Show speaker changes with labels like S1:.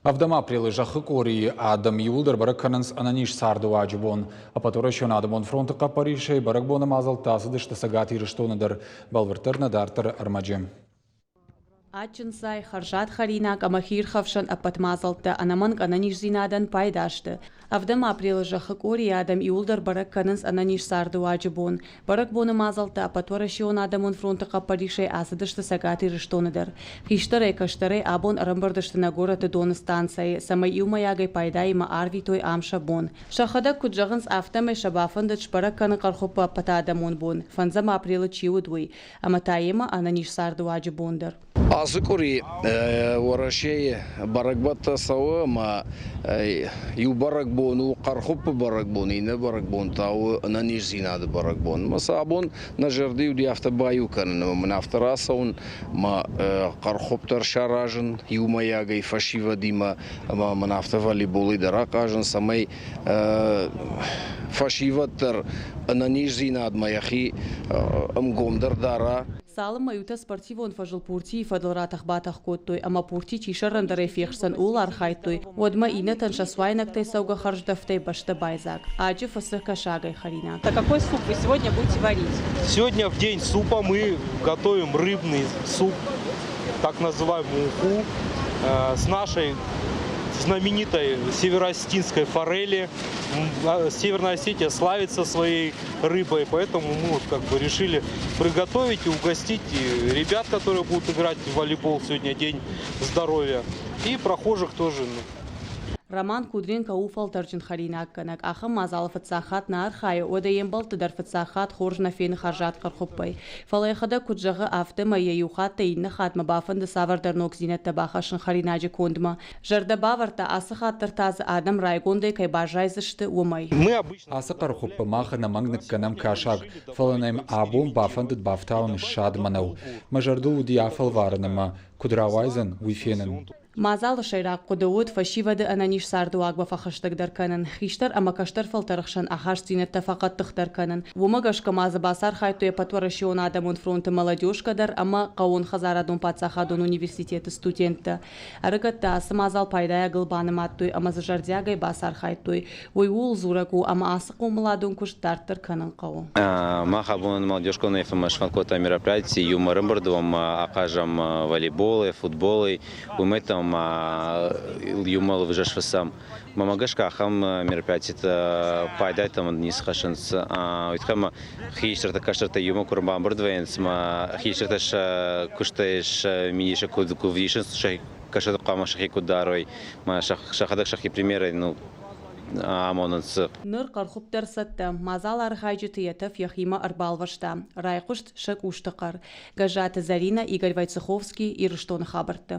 S1: Авдама прилежахы кори адам юлдар барак кананс ананиш сарду аджибон. А потуращон адамон фронта капаришей барак бона мазал тасыдыш тасагати рыштонадар балвертарна дартар армаджем.
S2: Ачынсай харжат харинак амахир хавшан апатмазалта анаман кананиш зинадан пайдашты. Авдама прилежахы кори адам юлдар барак кананс ананиш сарду аджибон. Барак бона мазалта апатуращон адамон фронта капаришей асыдыш тасагати рыштонадар. Хиштаре каштаре абон арамбардышты на город дон станции. Самай юмаягай пайдайма арви той амша бон. Шахада куджаганс автаме шабафандыч барак каны кархопа пата адамон бон. Фанзама априла чиудвой. Аматаема ананиш сарду аджибондар.
S3: Азыкури ворашей баракбатта савы ма ю баракбон у кархоп баракбон и не баракбон тау ананиш зинады баракбон. Масабон на жерди уди автобаю канна ман авторасаун ма кархоптар шаражен ю маягай фашива дима ма ман автоволейболы даракажен самай фашиваттар ананиш зинад маяхи амгомдар дара.
S2: Салым маюта спортивон фажил пурти фадалратах батах коттой, ама пурти чишаран даре фехсан улар хайтой. Одма инатан шасвайнак тай сауга харждафтей башта байзак. Аджи фасыка шагай харина.
S4: Так какой суп вы сегодня будете варить?
S5: Сегодня в день супа мы готовим рыбный суп, так называемую уху, с нашей знаменитой североосетинской форели. Северная Осетия славится своей рыбой, поэтому мы вот как бы решили приготовить и угостить и ребят, которые будут играть в волейбол сегодня, день здоровья, и прохожих тоже.
S2: Роман Кудринка уфал тарчин харинак канак ахам мазал фатсахат на архай одаем балты дар фатсахат хоржна фен харжат кархоппай. Фалайхада куджага автема яюхата инна хатма бафанда савар дар нокзинет табахашын харинаджи кондма. Жарда баварта асахат тартаз адам райгондай кай бажайзышты умай.
S5: Мы обычно
S1: Аса кархоппа маха на магнак канам кашак. Фаланаем абум бафандат бафтаун шадманау. Мажарду уди афал варнама. Кудравайзен уйфенен.
S2: Мазал шайрак кудауд фашивады ананиш сарду агба фахаштаг дарканан. Хиштар амакаштар фалтарахшан ахаш зинет тафакат тахтарканан. Вумагашка маза басар хайтуя патварашион адамон фронта молодежка дар ама каон хазарадун пацахадун университеты студента. Арыгатта асы мазал пайдая гылбаным аттуй ама зажардягай басар хайтуй. Уйул зураку ама асыку младун куш тартарканан каон.
S6: Махабун молодежка на фмашфанкота мероприятий юмором бардом акажам волейболы, футболы. Умэтом юмал выжашвасам. Мамагашка хам мероприятие пайдай там не схашенс. Уитхама хищерта кашерта юма курбан бардвенс ма хищерташ куштеш миниша кудвишенс шай кашерта камашахи кударой ма шахадак шахи примеры ну
S2: Ныр кархуптар сатта, мазал архайджи тиятов яхима арбалвашта, райкушт шак уштакар, гажата Зарина Игорь Войцеховский и Рыштон Хабарта.